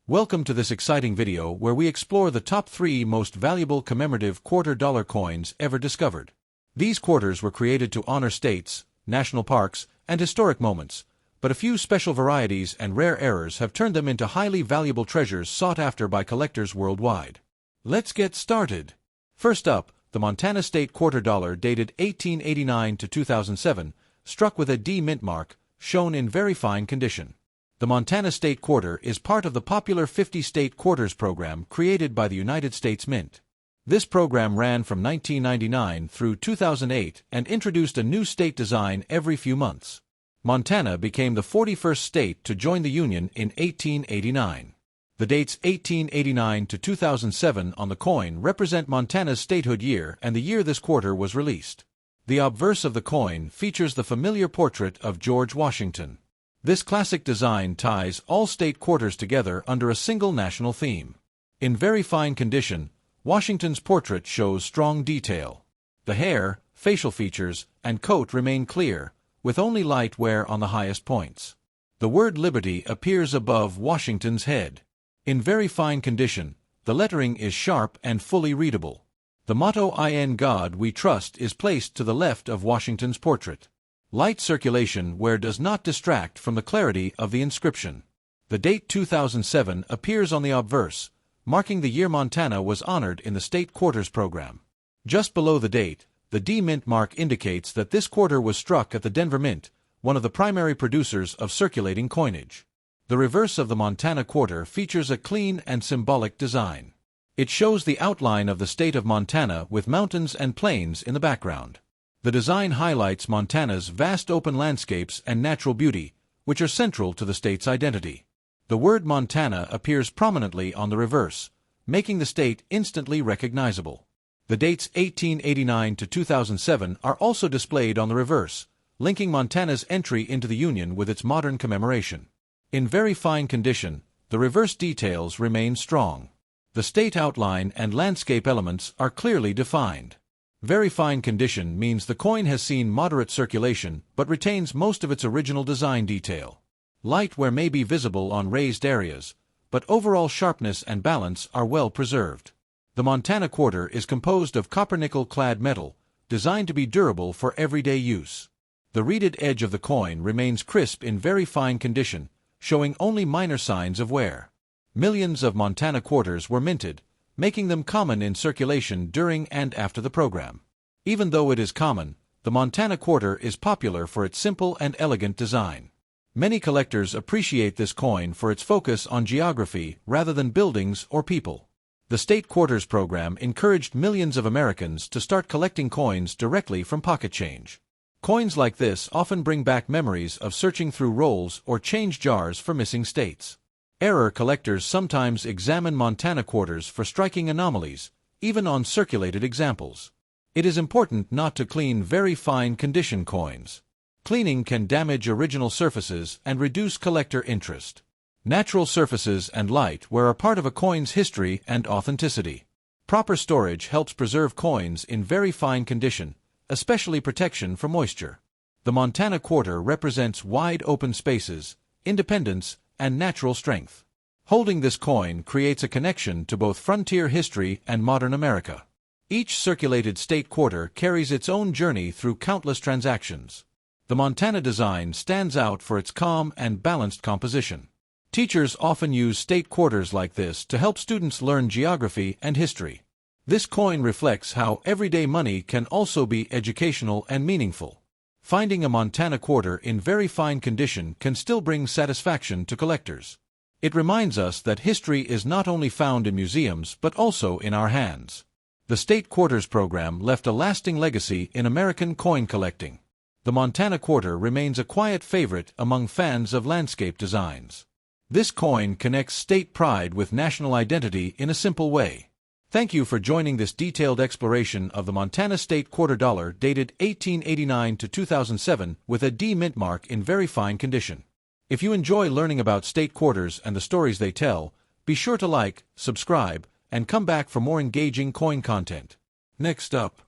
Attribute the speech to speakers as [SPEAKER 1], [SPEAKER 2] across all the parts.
[SPEAKER 1] Welcome to this exciting video where we explore the top 3 most valuable commemorative quarter-dollar coins ever discovered. These quarters were created to honor states, national parks, and historic moments, but a few special varieties and rare errors have turned them into highly valuable treasures sought after by collectors worldwide. Let's get started. First up, the Montana State quarter dollar dated 1889 to 2007, struck with a D mint mark, shown in very fine condition. The Montana State Quarter is part of the popular 50-state quarters program created by the United States Mint. This program ran from 1999 through 2008 and introduced a new state design every few months. Montana became the 41st state to join the Union in 1889. The dates 1889 to 2007 on the coin represent Montana's statehood year and the year this quarter was released. The obverse of the coin features the familiar portrait of George Washington. This classic design ties all state quarters together under a single national theme. In very fine condition, Washington's portrait shows strong detail. The hair, facial features, and coat remain clear, with only light wear on the highest points. The word Liberty appears above Washington's head. In very fine condition, the lettering is sharp and fully readable. The motto "In God We Trust" is placed to the left of Washington's portrait. Light circulation wear does not distract from the clarity of the inscription. The date 2007 appears on the obverse, marking the year Montana was honored in the state quarters program. Just below the date, the D mint mark indicates that this quarter was struck at the Denver Mint, one of the primary producers of circulating coinage. The reverse of the Montana quarter features a clean and symbolic design. It shows the outline of the state of Montana with mountains and plains in the background. The design highlights Montana's vast open landscapes and natural beauty, which are central to the state's identity. The word Montana appears prominently on the reverse, making the state instantly recognizable. The dates 1889 to 2007 are also displayed on the reverse, linking Montana's entry into the Union with its modern commemoration. In very fine condition, the reverse details remain strong. The state outline and landscape elements are clearly defined. Very fine condition means the coin has seen moderate circulation but retains most of its original design detail. Light wear may be visible on raised areas, but overall sharpness and balance are well preserved. The Montana quarter is composed of copper-nickel-clad metal, designed to be durable for everyday use. The reeded edge of the coin remains crisp in very fine condition, showing only minor signs of wear. Millions of Montana quarters were minted, making them common in circulation during and after the program. Even though it is common, the Montana quarter is popular for its simple and elegant design. Many collectors appreciate this coin for its focus on geography rather than buildings or people. The state quarters program encouraged millions of Americans to start collecting coins directly from pocket change. Coins like this often bring back memories of searching through rolls or change jars for missing states. Error collectors sometimes examine Montana quarters for striking anomalies, even on circulated examples. It is important not to clean very fine condition coins. Cleaning can damage original surfaces and reduce collector interest. Natural surfaces and light wear are part of a coin's history and authenticity. Proper storage helps preserve coins in very fine condition, especially protection from moisture. The Montana quarter represents wide open spaces, independence, and natural strength. Holding this coin creates a connection to both frontier history and modern America. Each circulated state quarter carries its own journey through countless transactions. The Montana design stands out for its calm and balanced composition. Teachers often use state quarters like this to help students learn geography and history. This coin reflects how everyday money can also be educational and meaningful. Finding a Montana quarter in very fine condition can still bring satisfaction to collectors. It reminds us that history is not only found in museums but also in our hands. The state quarters program left a lasting legacy in American coin collecting. The Montana quarter remains a quiet favorite among fans of landscape designs. This coin connects state pride with national identity in a simple way. Thank you for joining this detailed exploration of the Montana State quarter dollar dated 1889 to 2007 with a D mint mark in very fine condition. If you enjoy learning about state quarters and the stories they tell, be sure to like, subscribe, and come back for more engaging coin content. Next up,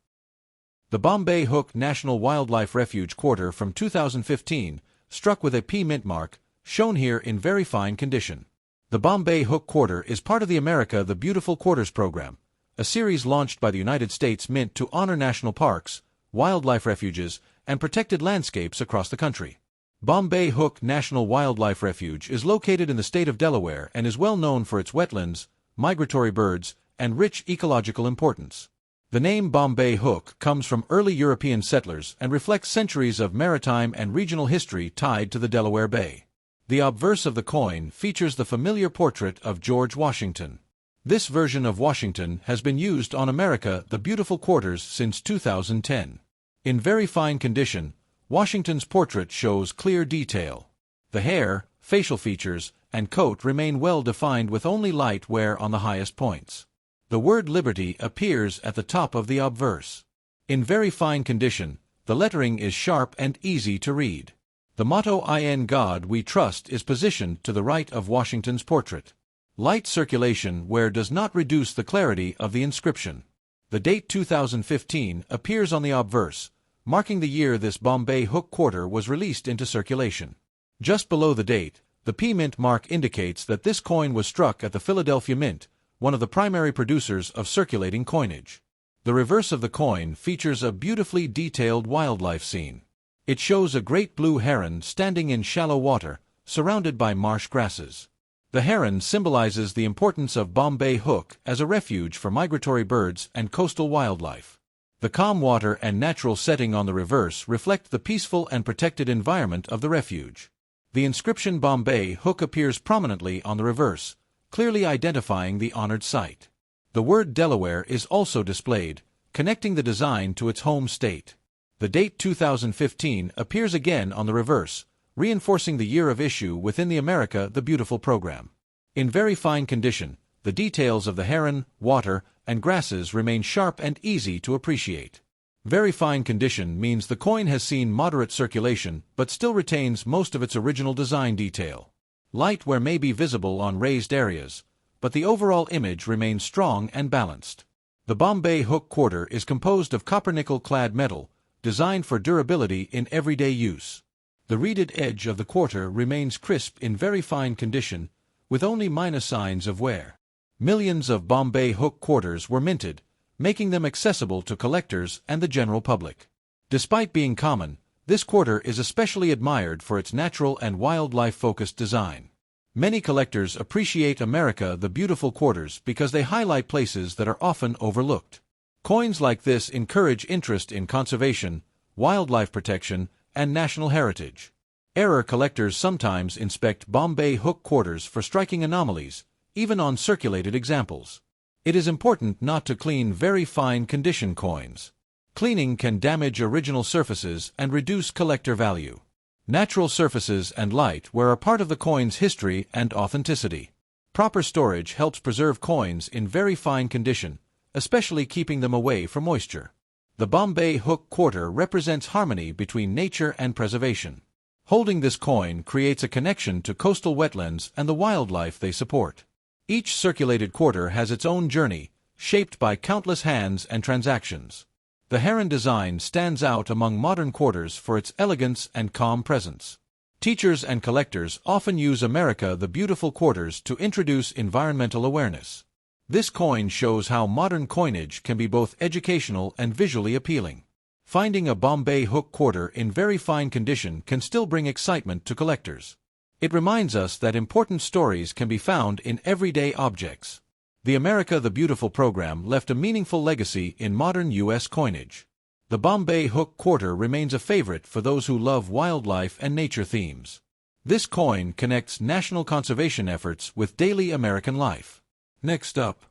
[SPEAKER 1] the Bombay Hook National Wildlife Refuge quarter from 2015, struck with a P mint mark, shown here in very fine condition. The Bombay Hook Quarter is part of the America the Beautiful Quarters program, a series launched by the United States Mint to honor national parks, wildlife refuges, and protected landscapes across the country. Bombay Hook National Wildlife Refuge is located in the state of Delaware and is well known for its wetlands, migratory birds, and rich ecological importance. The name Bombay Hook comes from early European settlers and reflects centuries of maritime and regional history tied to the Delaware Bay. The obverse of the coin features the familiar portrait of George Washington. This version of Washington has been used on America the Beautiful Quarters since 2010. In very fine condition, Washington's portrait shows clear detail. The hair, facial features, and coat remain well defined with only light wear on the highest points. The word Liberty appears at the top of the obverse. In very fine condition, the lettering is sharp and easy to read. The motto "In God We Trust" is positioned to the right of Washington's portrait. Light circulation wear does not reduce the clarity of the inscription. The date 2015 appears on the obverse, marking the year this Bombay Hook Quarter was released into circulation. Just below the date, the P Mint mark indicates that this coin was struck at the Philadelphia Mint, one of the primary producers of circulating coinage. The reverse of the coin features a beautifully detailed wildlife scene. It shows a great blue heron standing in shallow water, surrounded by marsh grasses. The heron symbolizes the importance of Bombay Hook as a refuge for migratory birds and coastal wildlife. The calm water and natural setting on the reverse reflect the peaceful and protected environment of the refuge. The inscription Bombay Hook appears prominently on the reverse, clearly identifying the honored site. The word Delaware is also displayed, connecting the design to its home state. The date 2015 appears again on the reverse, reinforcing the year of issue within the America the Beautiful program. In very fine condition, the details of the heron, water, and grasses remain sharp and easy to appreciate. Very fine condition means the coin has seen moderate circulation but still retains most of its original design detail. Light wear may be visible on raised areas, but the overall image remains strong and balanced. The Bombay Hook Quarter is composed of copper-nickel-clad metal, designed for durability in everyday use. The reeded edge of the quarter remains crisp in very fine condition, with only minor signs of wear. Millions of Bombay Hook Quarters were minted, making them accessible to collectors and the general public. Despite being common, this quarter is especially admired for its natural and wildlife-focused design. Many collectors appreciate America the Beautiful Quarters because they highlight places that are often overlooked. Coins like this encourage interest in conservation, wildlife protection, and national heritage. Error collectors sometimes inspect Bombay Hook Quarters for striking anomalies, even on circulated examples. It is important not to clean very fine condition coins. Cleaning can damage original surfaces and reduce collector value. Natural surfaces and light wear are part of the coin's history and authenticity. Proper storage helps preserve coins in very fine condition, especially keeping them away from moisture. The Bombay Hook Quarter represents harmony between nature and preservation. Holding this coin creates a connection to coastal wetlands and the wildlife they support. Each circulated quarter has its own journey, shaped by countless hands and transactions. The heron design stands out among modern quarters for its elegance and calm presence. Teachers and collectors often use America the Beautiful Quarters to introduce environmental awareness. This coin shows how modern coinage can be both educational and visually appealing. Finding a Bombay Hook Quarter in very fine condition can still bring excitement to collectors. It reminds us that important stories can be found in everyday objects. The America the Beautiful program left a meaningful legacy in modern U.S. coinage. The Bombay Hook Quarter remains a favorite for those who love wildlife and nature themes. This coin connects national conservation efforts with daily American life. Next up,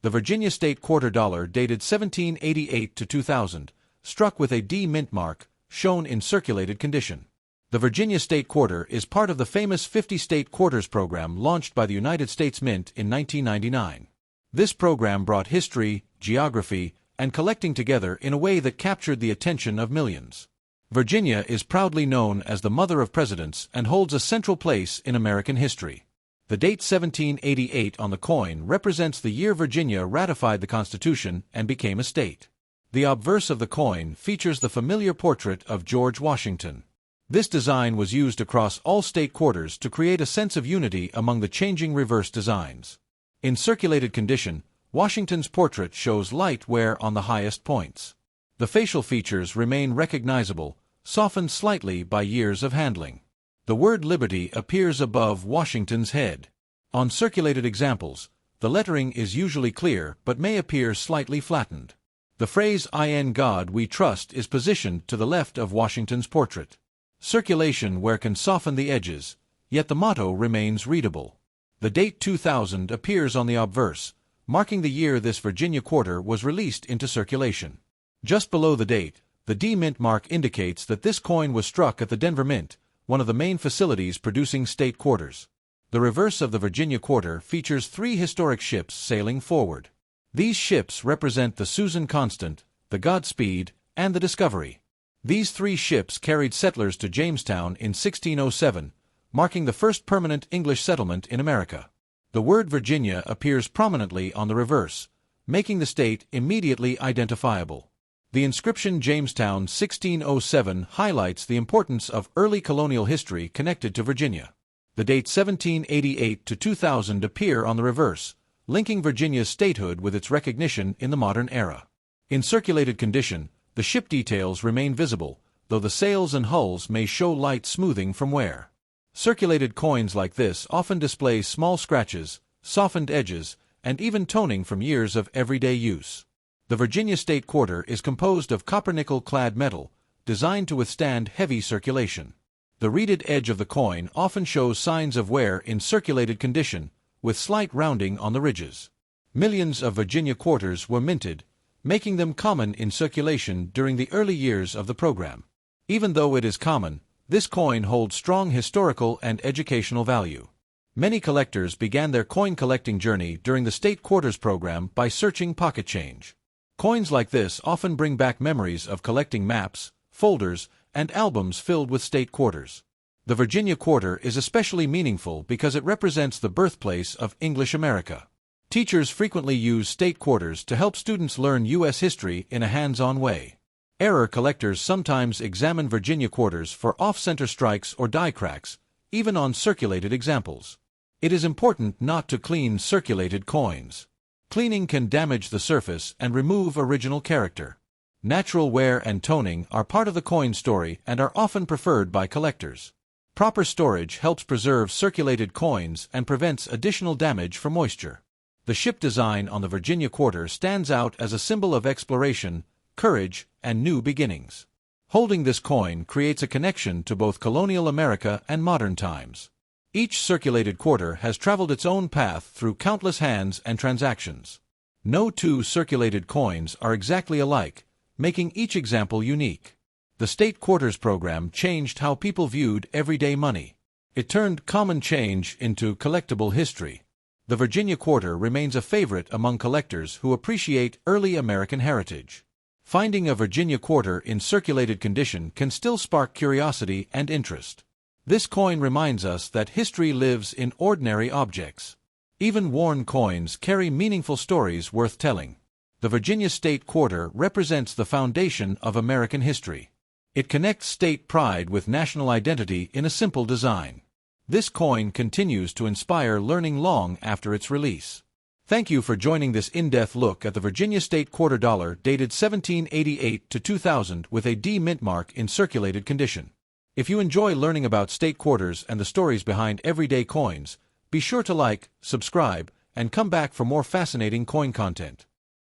[SPEAKER 1] the Virginia State Quarter Dollar dated 1788 to 2000, struck with a D mint mark, shown in circulated condition. The Virginia State Quarter is part of the famous 50 State Quarters program launched by the United States Mint in 1999. This program brought history, geography, and collecting together in a way that captured the attention of millions. Virginia is proudly known as the Mother of Presidents and holds a central place in American history. The date 1788 on the coin represents the year Virginia ratified the Constitution and became a state. The obverse of the coin features the familiar portrait of George Washington. This design was used across all state quarters to create a sense of unity among the changing reverse designs. In circulated condition, Washington's portrait shows light wear on the highest points. The facial features remain recognizable, softened slightly by years of handling. The word Liberty appears above Washington's head. On circulated examples, the lettering is usually clear but may appear slightly flattened. The phrase "In God We Trust" is positioned to the left of Washington's portrait. Circulation wear can soften the edges, yet the motto remains readable. The date 2000 appears on the obverse, marking the year this Virginia quarter was released into circulation. Just below the date, the D Mint mark indicates that this coin was struck at the Denver Mint, one of the main facilities producing state quarters. The reverse of the Virginia quarter features 3 historic ships sailing forward. These ships represent the Susan Constant, the Godspeed, and the Discovery. These 3 ships carried settlers to Jamestown in 1607, marking the first permanent English settlement in America. The word Virginia appears prominently on the reverse, making the state immediately identifiable. The inscription Jamestown 1607 highlights the importance of early colonial history connected to Virginia. The dates 1788 to 2000 appear on the reverse, linking Virginia's statehood with its recognition in the modern era. In circulated condition, the ship details remain visible, though the sails and hulls may show light smoothing from wear. Circulated coins like this often display small scratches, softened edges, and even toning from years of everyday use. The Virginia State Quarter is composed of copper-nickel-clad metal, designed to withstand heavy circulation. The reeded edge of the coin often shows signs of wear in circulated condition, with slight rounding on the ridges. Millions of Virginia quarters were minted, making them common in circulation during the early years of the program. Even though it is common, this coin holds strong historical and educational value. Many collectors began their coin collecting journey during the State Quarters program by searching pocket change. Coins like this often bring back memories of collecting maps, folders, and albums filled with state quarters. The Virginia quarter is especially meaningful because it represents the birthplace of English America. Teachers frequently use state quarters to help students learn U.S. history in a hands-on way. Error collectors sometimes examine Virginia quarters for off-center strikes or die cracks, even on circulated examples. It is important not to clean circulated coins. Cleaning can damage the surface and remove original character. Natural wear and toning are part of the coin story and are often preferred by collectors. Proper storage helps preserve circulated coins and prevents additional damage from moisture. The ship design on the Virginia quarter stands out as a symbol of exploration, courage, and new beginnings. Holding this coin creates a connection to both colonial America and modern times. Each circulated quarter has traveled its own path through countless hands and transactions. No 2 circulated coins are exactly alike, making each example unique. The State Quarters program changed how people viewed everyday money. It turned common change into collectible history. The Virginia quarter remains a favorite among collectors who appreciate early American heritage. Finding a Virginia quarter in circulated condition can still spark curiosity and interest. This coin reminds us that history lives in ordinary objects. Even worn coins carry meaningful stories worth telling. The Virginia State Quarter represents the foundation of American history. It connects state pride with national identity in a simple design. This coin continues to inspire learning long after its release. Thank you for joining this in-depth look at the Virginia State Quarter Dollar dated 1788 to 2000 with a D Mint mark in circulated condition. If you enjoy learning about state quarters and the stories behind everyday coins, be sure to like, subscribe, and come back for more fascinating coin content.